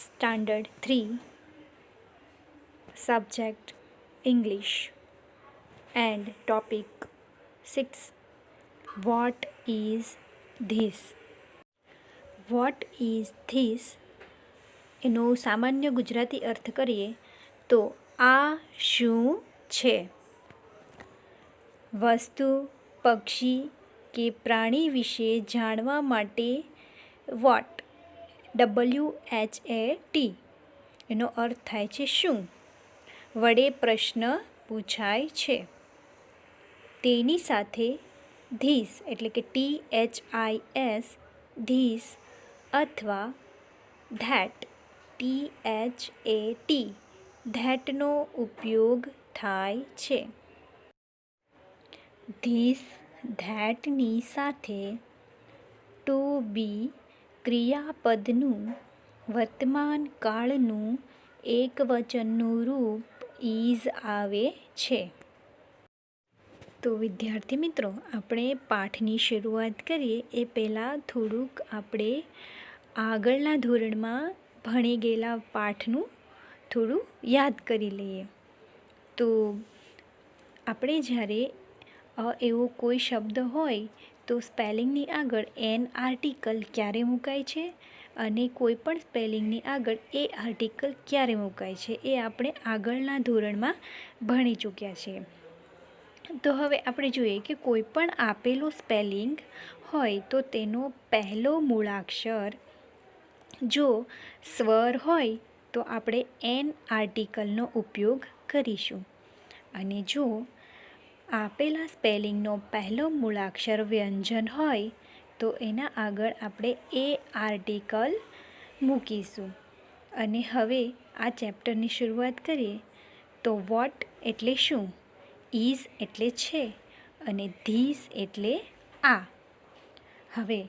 Standard 3 Subject English and Topic 6 What is this? What is this? એનો સામાન્ય ગુજરાતી અર્થ કરીએ તો આ શું છે? વસ્તુ, પક્ષી કે પ્રાણી વિશે જાણવા માટે વોટ WHAT એનો અર્થ થાય છે શું વડે પ્રશ્ન પૂછાય છે. તેની સાથે ધીસ એટલે કે THIS ધીસ અથવા ધેટ THAT ધેટનો ઉપયોગ થાય છે. ધીસ ધેટની સાથે ટુ બી ક્રિયાપદનું વર્તમાન કાળનું એકવચનનું રૂપ ઇઝ આવે છે. તો વિદ્યાર્થી મિત્રો, આપણે પાઠની શરૂઆત કરીએ એ પહેલાં થોડુંક આપણે આગળના ધોરણમાં ભણી ગયેલા પાઠનું થોડું યાદ કરી લઈએ. તો આપણે જ્યારે એવો કોઈ શબ્દ હોય તો સ્પેલિંગની આગળ એન આર્ટિકલ ક્યારે મુકાય છે અને કોઈ પણ સ્પેલિંગની આગળ એ આર્ટિકલ ક્યારે મુકાય છે એ આપણે આગળના ધોરણમાં ભણી ચૂક્યા છીએ. તો હવે આપણે જોઈએ કે કોઈ પણ આપેલું સ્પેલિંગ હોય તો તેનો પહેલો મૂળાક્ષર જો સ્વર હોય તો આપણે એન આર્ટિકલનો ઉપયોગ કરીશું અને જો આપેલા સ્પેલિંગનો પહેલો મૂળાક્ષર વ્યંજન હોય તો એના આગળ આપણે એ આર્ટિકલ મૂકીશું. અને હવે આ ચેપ્ટરની શરૂઆત કરીએ તો વોટ એટલે શું, ઇઝ એટલે છે અને ધીસ એટલે આ. હવે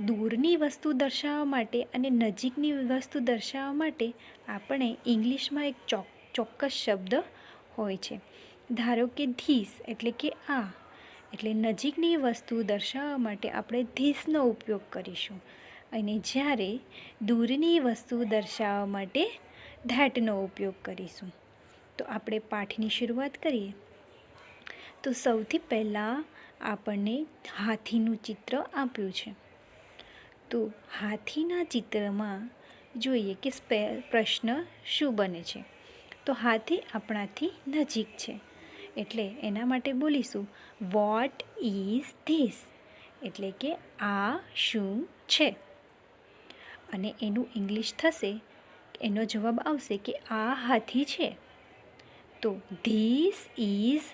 દૂરની વસ્તુ દર્શાવવા માટે અને નજીકની વસ્તુ દર્શાવવા માટે આપણે ઇંગ્લિશમાં એક ચોક્કસ શબ્દ હોય છે. ધારો કે ધીસ એટલે કે આ, એટલે નજીકની વસ્તુ દર્શાવવા માટે આપણે ધીસનો ઉપયોગ કરીશું અને જ્યારે દૂરની વસ્તુ દર્શાવવા માટે ધેટનો ઉપયોગ કરીશું. તો આપણે પાઠની શરૂઆત કરીએ તો સૌથી પહેલાં આપણને હાથીનું ચિત્ર આપ્યું છે. તો હાથીના ચિત્રમાં જોઈએ કે પ્રશ્ન શું બને છે. તો હાથી આપણાથી નજીક છે એટલે એના માટે બોલીશું વોટ ઇઝ ધીસ એટલે કે આ શું છે. અને એનું ઇંગ્લિશ થશે, એનો જવાબ આવશે કે આ હાથી છે. તો ધીસ ઇઝ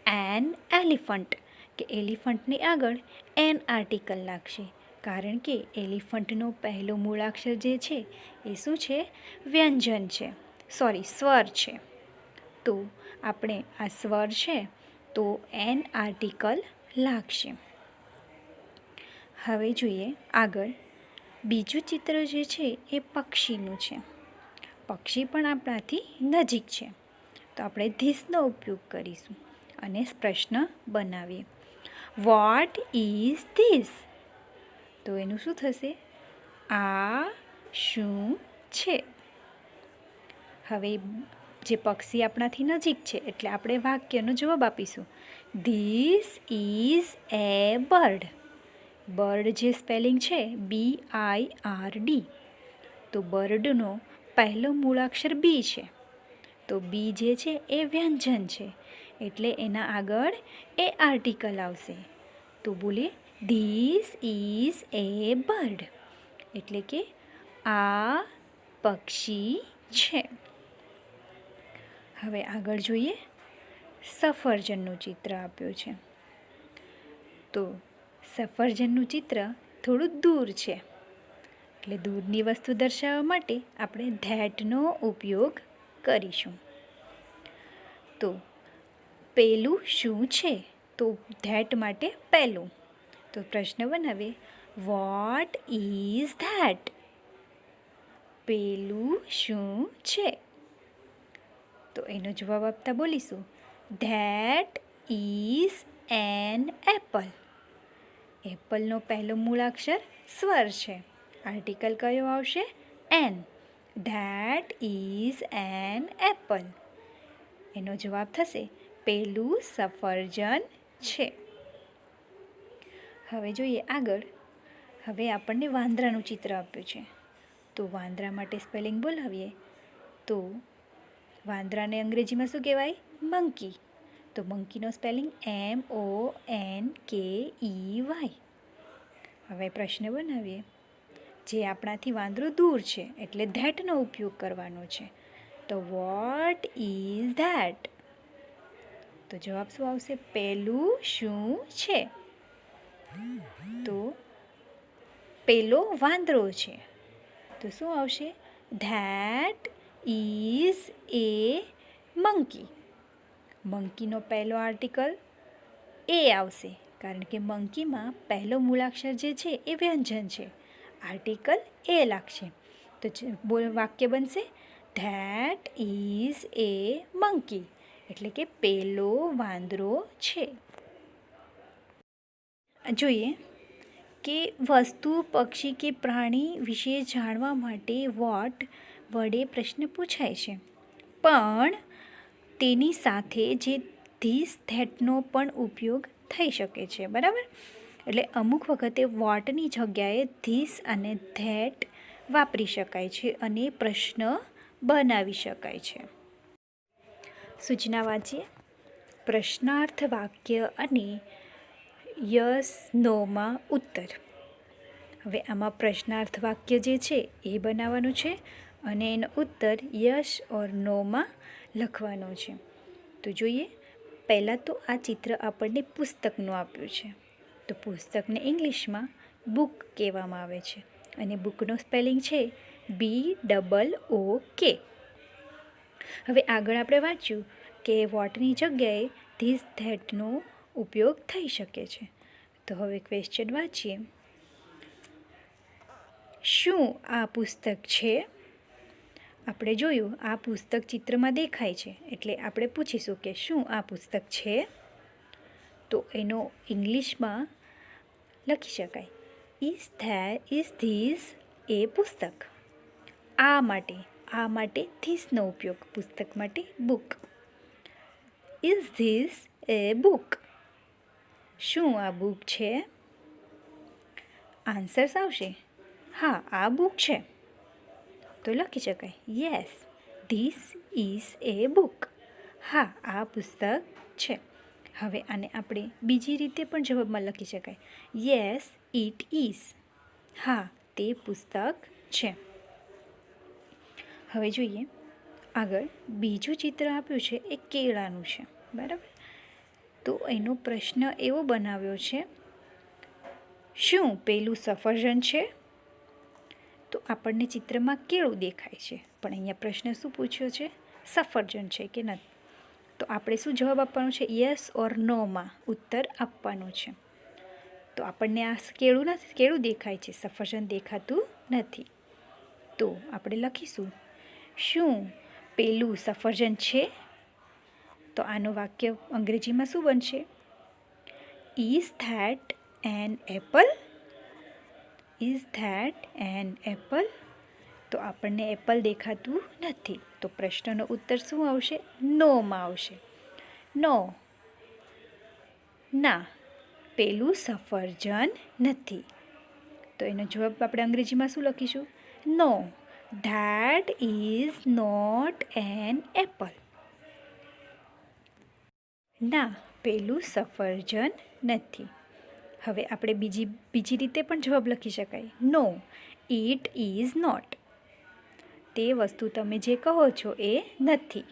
એન એલિફન્ટ કે એલિફન્ટની આગળ એન આર્ટિકલ લાગશે કારણ કે એલિફન્ટનો પહેલો મૂળાક્ષર જે છે એ શું છે, વ્યંજન છે, સ્વર છે. તો આપણે આ સ્વર છે તો એન આર્ટિકલ લાગશે. હવે જોઈએ આગળ બીજું ચિત્ર જે છે એ પક્ષીનું છે. પક્ષી પણ આપણાથી નજીક છે તો આપણે ધીસનો ઉપયોગ કરીશું અને પ્રશ્ન બનાવીએ વોટ ઇઝ ધીસ. તો એનું શું થશે, આ શું છે. હવે જે પક્ષી આપણાથી નજીક છે એટલે આપણે વાક્યનો જવાબ આપીશું this is A bird. Bird જે સ્પેલિંગ છે BIRD. તો બર્ડનો પહેલો મૂળાક્ષર બી છે તો બી જે છે એ વ્યંજન છે એટલે એના આગળ એ આર્ટિકલ આવશે. તો બોલીએ ધીસ ઇઝ એ બર્ડ એટલે કે આ પક્ષી છે. હવે આગળ જોઈએ સફરજનનું ચિત્ર આપ્યું છે. તો સફરજનનું ચિત્ર થોડું દૂર છે એટલે દૂરની વસ્તુ દર્શાવવા માટે આપણે ધેટનો ઉપયોગ કરીશું. તો પેલું શું છે, તો ધેટ માટે પહેલું. તો પ્રશ્ન બનાવીએ વોટ ઇઝ ધેટ. પેલું શું છે. તો એનો જવાબ આપતા બોલીશું ધેટ ઇઝ એન એપલ. એપલનો પહેલો મૂળાક્ષર સ્વર છે, આર્ટિકલ કયો આવશે, an. That is an apple. એનો જવાબ થશે પેલું સફરજન છે. હવે જોઈએ આગળ. હવે આપણને વાંદરાનું ચિત્ર આપ્યું છે, તો વાંદરા માટે સ્પેલિંગ બોલાવીએ તો વાંદરાને અંગ્રેજીમાં શું કહેવાય? મંકી. તો મંકીનો સ્પેલિંગ MONKEY. હવે પ્રશ્ન બનાવીએ. જે આપણાથી વાંદરું દૂર છે એટલે ધેટનો ઉપયોગ કરવાનો છે. તો વોટ ઇઝ ધેટ? તો જવાબ શું આવશે? પેલું શું છે? તો પેલો વાંદરો છે. તો શું આવશે? That is a monkey. મંકીનો પહેલો આર્ટિકલ એ આવશે, કારણ કે મંકીમાં પહેલો મૂળાક્ષર જે છે એ વ્યંજન છે. આર્ટિકલ એ લાગશે. તો વાક્ય બનશે ધેટ ઇઝ એ મંકી, એટલે કે પેલો વાંદરો છે. જોઈએ કે વસ્તુ, પક્ષી કે પ્રાણી વિશે જાણવા માટે વોટ વડે પ્રશ્ન પૂછાય છે, પણ તેની સાથે જે ધીસ ધેટનો પણ ઉપયોગ થઈ શકે છે. બરાબર? એટલે અમુક વખતે વોટની જગ્યાએ ધીસ અને ધેટ વાપરી શકાય છે અને પ્રશ્ન બનાવી શકાય છે. સૂચના વાંચીએ. પ્રશ્નાર્થ વાક્ય અને યસ નોમાં ઉત્તર. હવે આમાં પ્રશ્નાર્થ વાક્ય જે છે એ બનાવવાનું છે અને એનો ઉત્તર યસ ઓર નોમાં લખવાનો છે. તો જોઈએ. પહેલાં તો આ ચિત્ર આપણને પુસ્તકનું આપ્યું છે. તો પુસ્તકને ઇંગ્લિશમાં બુક કહેવામાં આવે છે અને બુકનો સ્પેલિંગ છે BOOK. હવે આગળ આપણે વાંચ્યું કે વોટની જગ્યાએ ધીસ ધેટનો ઉપયોગ થઈ શકે છે. તો હવે ક્વેશ્ચન વાંચીએ. શું આ પુસ્તક છે? આપણે જોયું આ પુસ્તક ચિત્રમાં દેખાય છે, એટલે આપણે પૂછીશું કે શું આ પુસ્તક છે? તો એનો ઇંગ્લિશમાં લખી શકાય ઇઝ ધીસ એ પુસ્તક. આ માટે ધીસનો ઉપયોગ, પુસ્તક માટે book. Is this A book? શું આ બુક છે? આન્સર્સ આવશે હા, આ બુક છે. તો લખી શકાય yes this is A book. હા, આ પુસ્તક છે. હવે આને આપણે બીજી રીતે પણ જવાબમાં લખી શકાય યસ ઇટ ઇઝ. હા, તે પુસ્તક છે. હવે જોઈએ આગળ. બીજું ચિત્ર આપ્યું છે એ કેળાનું છે. બરાબર? તો એનો પ્રશ્ન એવો બનાવ્યો છે, શું પેલું સફરજન છે? તો આપણને ચિત્રમાં કેળું દેખાય છે, પણ અહીંયા પ્રશ્ન શું પૂછ્યો છે? સફરજન છે કે નથી? તો આપણે શું જવાબ આપવાનો છે? યસ ઓર નોમાં ઉત્તર આપવાનો છે. તો આપણને આ કેળું દેખાય છે, સફરજન દેખાતું નથી. તો આપણે લખીશું શું પેલું સફરજન છે? તો આનું વાક્ય અંગ્રેજીમાં શું બનશે? Is that an apple? Is that an apple? તો આપણને એપલ દેખાતું નથી. તો પ્રશ્નનો ઉત્તર શું આવશે? નોમાં આવશે. નો, ના, પેલું સફરજન નથી. તો એનો જવાબ આપણે અંગ્રેજીમાં શું લખીશું? No, that is not an apple. ના, પેલું સફરજન નથી. હવે આપણે બીજી રીતે પણ જવાબ લખી શકાય. No, it is not. તે વસ્તુ તમે જે કહો છો એ નથી.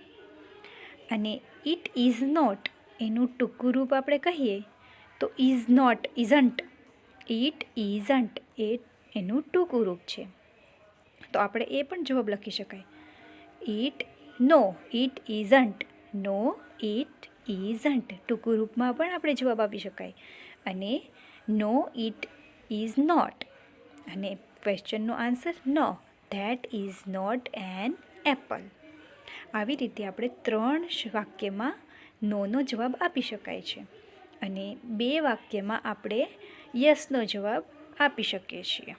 અને ઇટ ઇઝ નોટ એનું ટૂંકું રૂપ આપણે કહીએ તો is not, isn't. It isn't એ એનું ટૂંકું રૂપ છે. તો આપણે એ પણ જવાબ લખી શકાય no, it isn't. No, it isn't ટૂંકું રૂપમાં પણ આપણે જવાબ આપી શકાય. અને નો, ઇટ ઇઝ નોટ. અને ક્વેશ્ચનનો answer no, that is not an apple. આવી રીતે આપણે 3 વાક્યમાં નોનો જવાબ આપી શકાય છે અને 2 વાક્યમાં આપણે યસનો જવાબ આપી શકીએ છીએ.